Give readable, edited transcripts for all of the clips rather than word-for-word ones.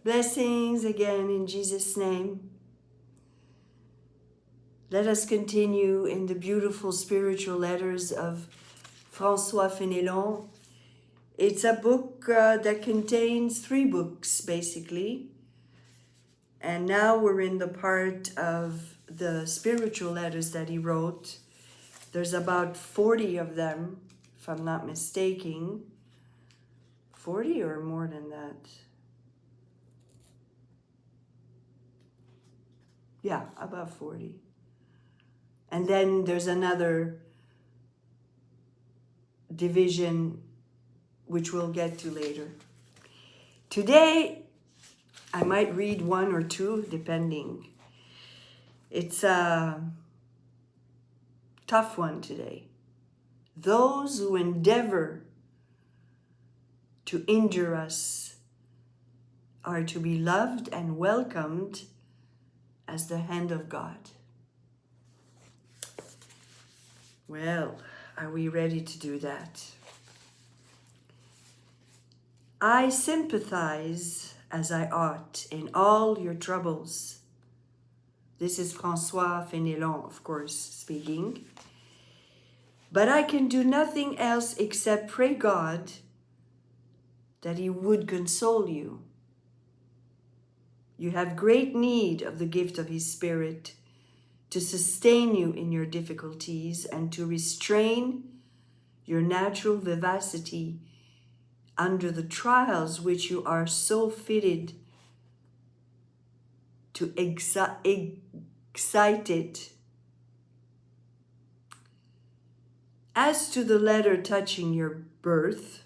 Blessings again in Jesus' name. Let us continue in the beautiful spiritual letters of Francois Fénélon. It's a book that contains 3 books, basically. And now we're in the part of the spiritual letters that he wrote. There's about 40 of them, if I'm not mistaken. 40 or more than that? Yeah, about 40. And then there's another division which we'll get to later. Today, I might read 1 or 2, depending. It's a tough one today. Those who endeavor to injure us are to be loved and welcomed as the hand of God. Well, are we ready to do that? I sympathize as I ought in all your troubles. This is Francois Fénélon, of course, speaking. But I can do nothing else except pray God that he would console you. You have great need of the gift of his Spirit to sustain you in your difficulties and to restrain your natural vivacity under the trials which you are so fitted to excite it. As to the letter touching your birth,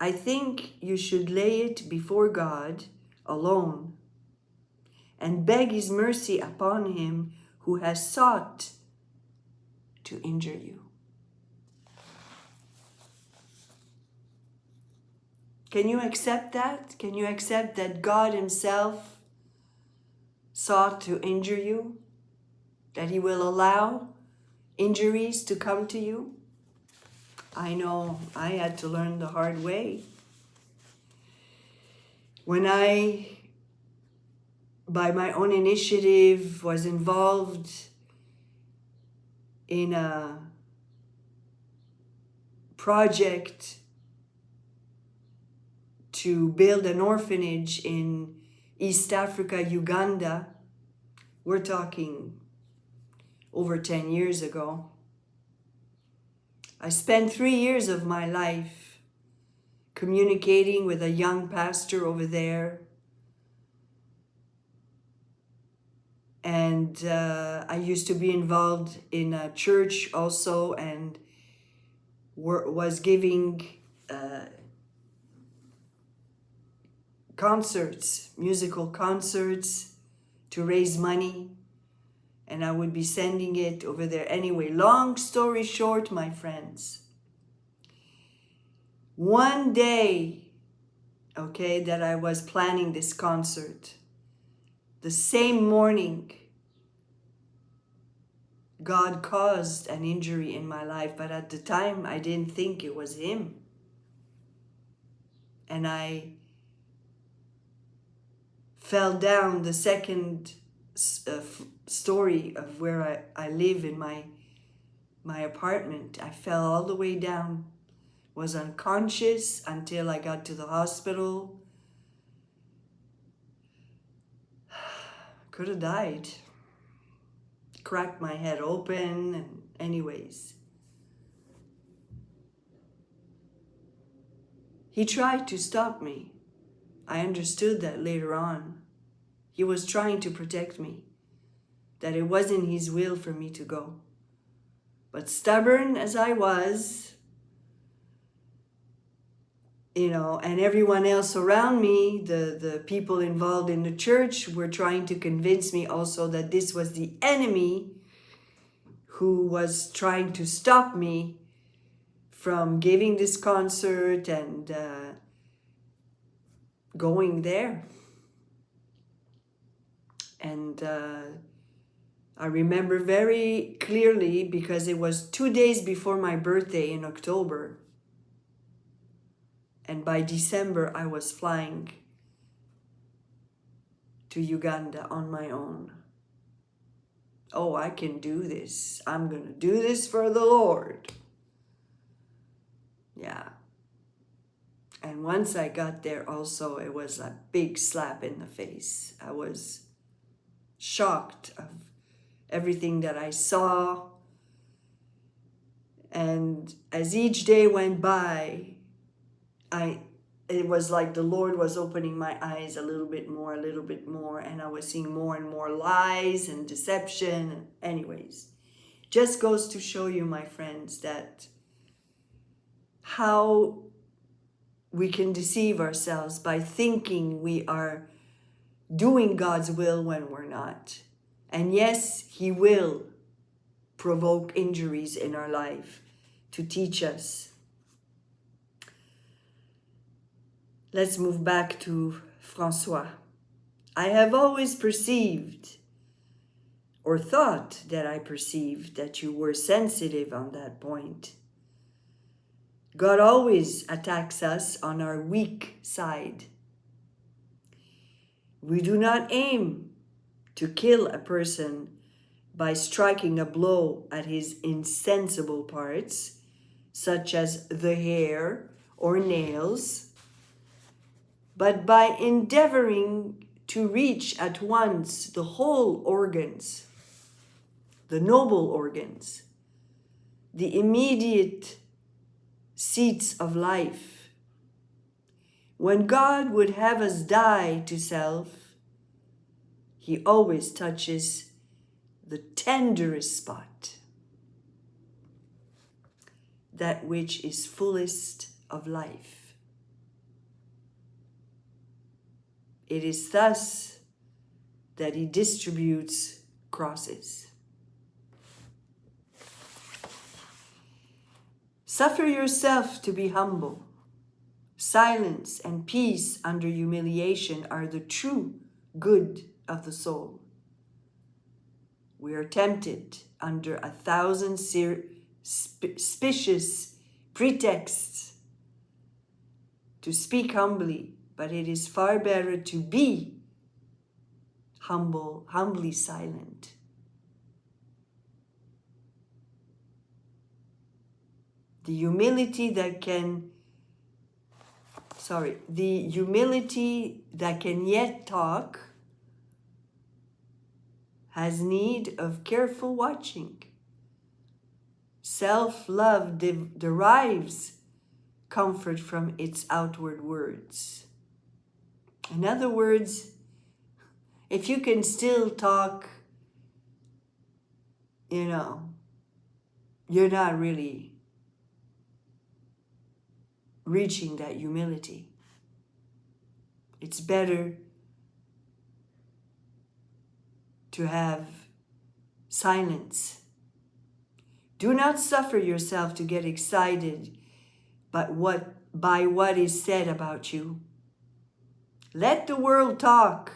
I think you should lay it before God alone and beg his mercy upon him who has sought to injure you. Can you accept that? Can you accept that God himself sought to injure you? That he will allow injuries to come to you? I know I had to learn the hard way. When I, by my own initiative, was involved in a project to build an orphanage in East Africa, Uganda, we're talking over 10 years ago. I spent 3 years of my life communicating with a young pastor over there. And I used to be involved in a church also and was giving concerts, musical concerts to raise money. And I would be sending it over there. Anyway, long story short, my friends, one day, okay, that I was planning this concert, the same morning, God caused an injury in my life, but at the time I didn't think it was him. And I fell down the second story of where I live in my apartment. I fell all the way down, was unconscious until I got to the hospital. Could have died. Cracked my head open, and anyways. He tried to stop me. I understood that later on. He was trying to protect me, that it wasn't his will for me to go. But stubborn as I was, and everyone else around me, the people involved in the church were trying to convince me also that this was the enemy who was trying to stop me from giving this concert and going there. And I remember very clearly because it was 2 days before my birthday in October. And by December, I was flying to Uganda on my own. Oh, I can do this. I'm going to do this for the Lord. Yeah. And once I got there also, it was a big slap in the face. I was shocked of everything that I saw. And as each day went by, it was like the Lord was opening my eyes a little bit more, and I was seeing more and more lies and deception. Anyways, just goes to show you, my friends, that how we can deceive ourselves by thinking we are doing God's will when we're not. And yes, He will provoke injuries in our life to teach us. Let's move back to Francois. I have always perceived, or thought that I perceived, that you were sensitive on that point. God always attacks us on our weak side. We do not aim to kill a person by striking a blow at his insensible parts, such as the hair or nails, but by endeavoring to reach at once the whole organs, the noble organs, the immediate seats of life. When God would have us die to self, He always touches the tenderest spot, that which is fullest of life. It is thus that He distributes crosses. Suffer yourself to be humble. Silence and peace under humiliation are the true good of the soul. We are tempted under 1,000 specious pretexts to speak humbly, but it is far better to be humble, humbly silent. The humility that can yet talk has need of careful watching. Self-love derives comfort from its outward words. In other words, if you can still talk, you're not really reaching that humility. It's better to have silence. Do not suffer yourself to get excited by what is said about you. Let the world talk.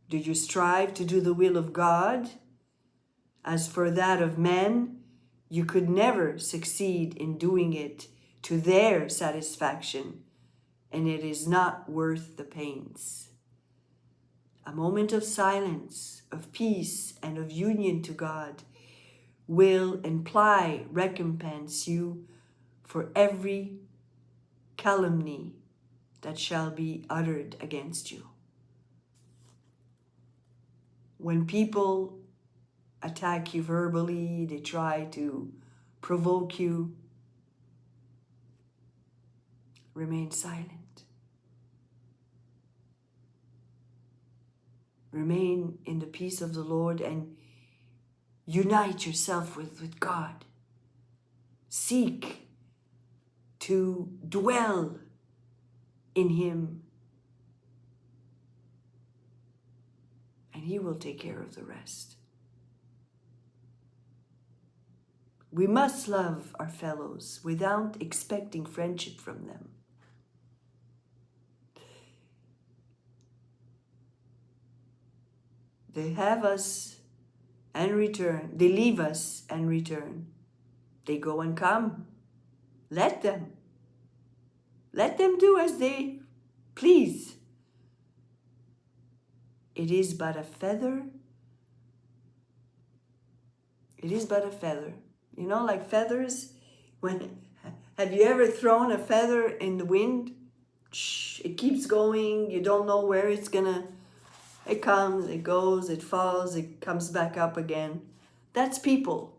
Do you strive to do the will of God? As for that of men, you could never succeed in doing it to their satisfaction, and it is not worth the pains. A moment of silence, of peace, and of union to God will imply recompense you for every calumny that shall be uttered against you. When people attack you verbally, they try to provoke you, remain silent. Remain in the peace of the Lord and unite yourself with God. Seek to dwell in Him, and He will take care of the rest. We must love our fellows without expecting friendship from them. They have us and return. They leave us and return. They go and come. Let them. Let them do as they please. it is but a feather. It is but a feather. You know, like feathers, have you ever thrown a feather in the wind? It keeps going, you don't know where it's gonna, it comes, it goes, it falls, it comes back up again. That's people.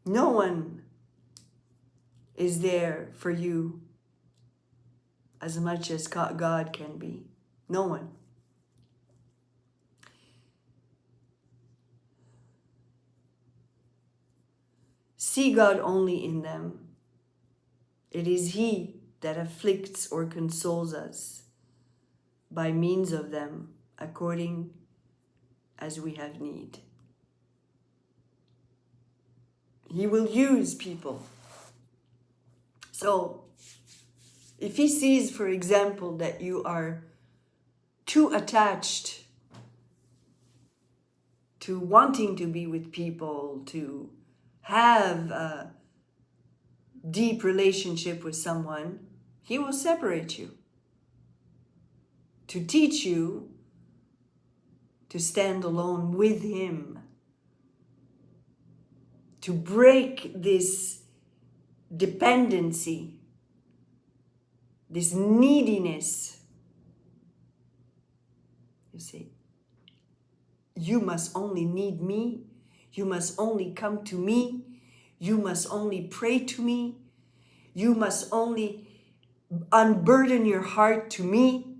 No one is there for you as much as God can be. No one. See God only in them. It is He that afflicts or consoles us by means of them, according as we have need. He will use people. So, if He sees, for example, that you are too attached to wanting to be with people, to have a deep relationship with someone, He will separate you to teach you to stand alone with Him, to break this dependency, this neediness. You see, you must only need me, you must only come to me, you must only pray to me, you must only unburden your heart to me.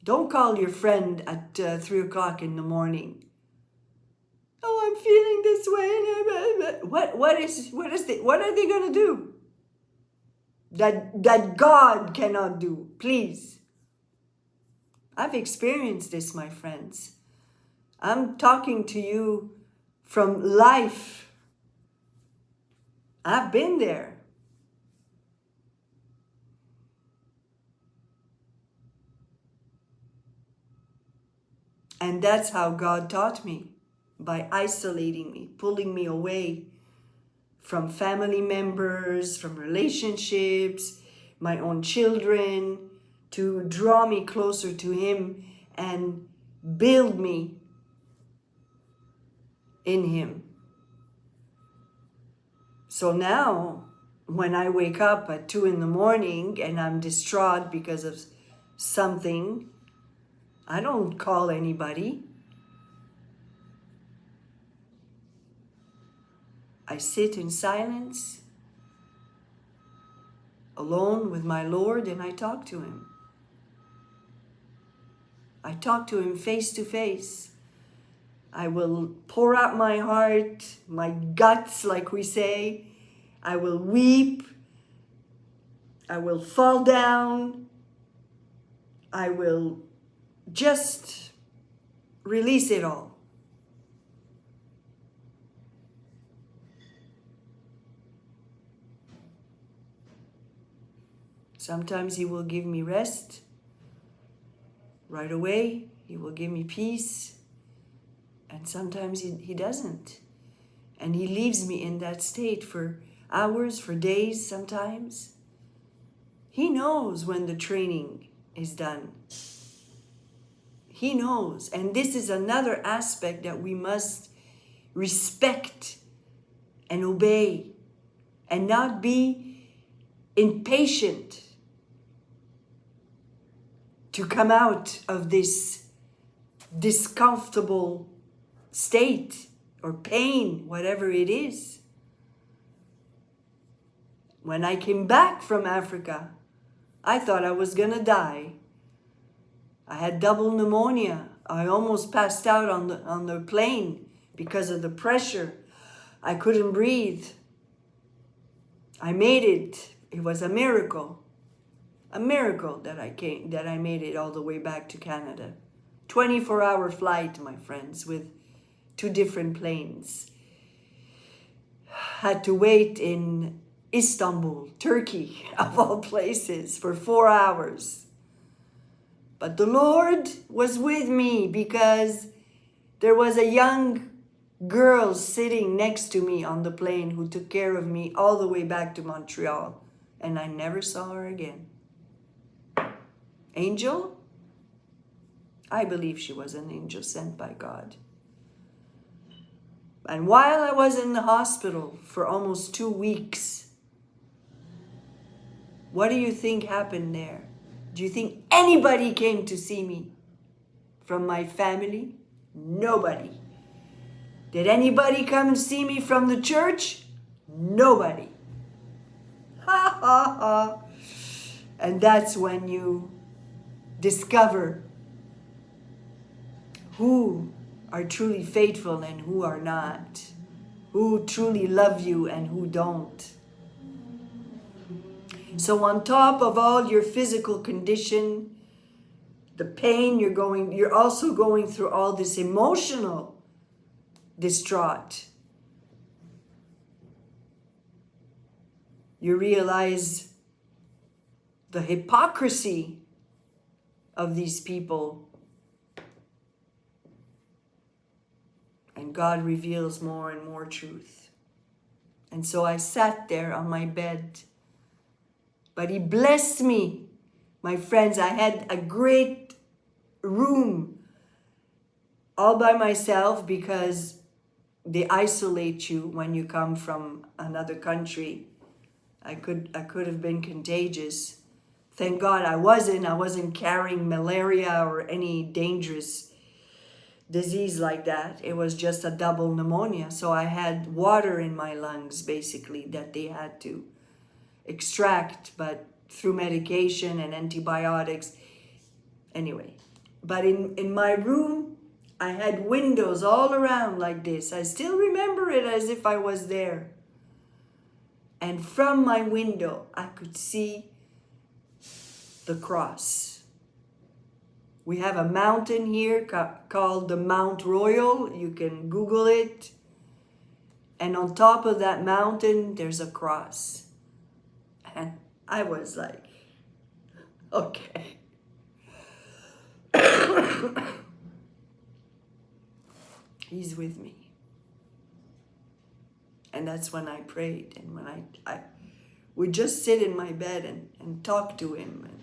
Don't call your friend at 3 o'clock in the morning. Oh, I'm feeling this way. What are they going to do? That God cannot do. Please. I've experienced this, my friends. I'm talking to you from life. I've been there. And that's how God taught me, by isolating me, pulling me away from family members, from relationships, my own children, to draw me closer to Him and build me in Him. So now, when I wake up at 2 in the morning and I'm distraught because of something, I don't call anybody. I sit in silence, alone with my Lord, and I talk to Him. I talk to Him face to face. I will pour out my heart, my guts, like we say. I will weep. I will fall down. I will just release it all. Sometimes He will give me rest right away. He will give me peace. And sometimes he doesn't. And He leaves me in that state for hours, for days sometimes. He knows when the training is done. He knows. And this is another aspect that we must respect and obey and not be impatient to come out of this discomfortable state or pain, whatever it is. When I came back from Africa, I thought I was gonna die. I had double pneumonia. I almost passed out on the plane because of the pressure. I couldn't breathe. I made it. It was a miracle. A miracle that I made it all the way back to Canada. 24-hour flight, my friends, with 2 different planes. Had to wait in Istanbul, Turkey, of all places, for 4 hours. But the Lord was with me because there was a young girls sitting next to me on the plane who took care of me all the way back to Montreal, and I never saw her again. Angel? I believe she was an angel sent by God. And while I was in the hospital for almost 2 weeks, what do you think happened there? Do you think anybody came to see me from my family? Nobody. Did anybody come and see me from the church? Nobody. Ha ha ha. And that's when you discover who are truly faithful and who are not, who truly love you and who don't. So on top of all your physical condition, the pain you're also going through all this emotional distraught. You realize the hypocrisy of these people. And God reveals more and more truth. And so I sat there on my bed. But He blessed me. My friends, I had a great room all by myself because they isolate you when you come from another country. I could have been contagious. Thank God I wasn't carrying malaria or any dangerous disease like that. It was just a double pneumonia. So I had water in my lungs, basically, that they had to extract, but through medication and antibiotics. Anyway, but in my room, I had windows all around like this. I still remember it as if I was there. And from my window, I could see the cross. We have a mountain here called the Mount Royal. You can Google it. And on top of that mountain, there's a cross. And I was like, okay. He's with me. And that's when I prayed. And when I would just sit in my bed and talk to Him. And,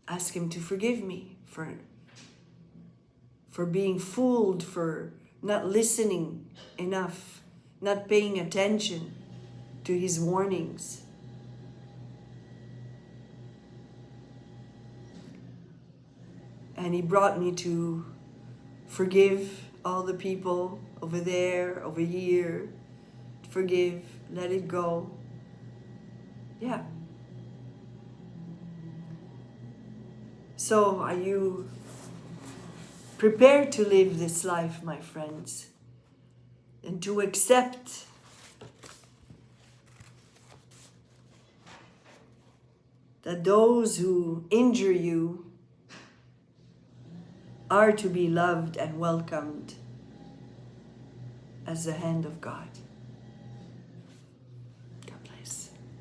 ask Him to forgive me for being fooled, for not listening enough, not paying attention to His warnings. And He brought me to forgive all the people over there, over here. Forgive, let it go. Yeah. So are you prepared to live this life, my friends? And to accept that those who injure you are to be loved and welcomed as the hand of God.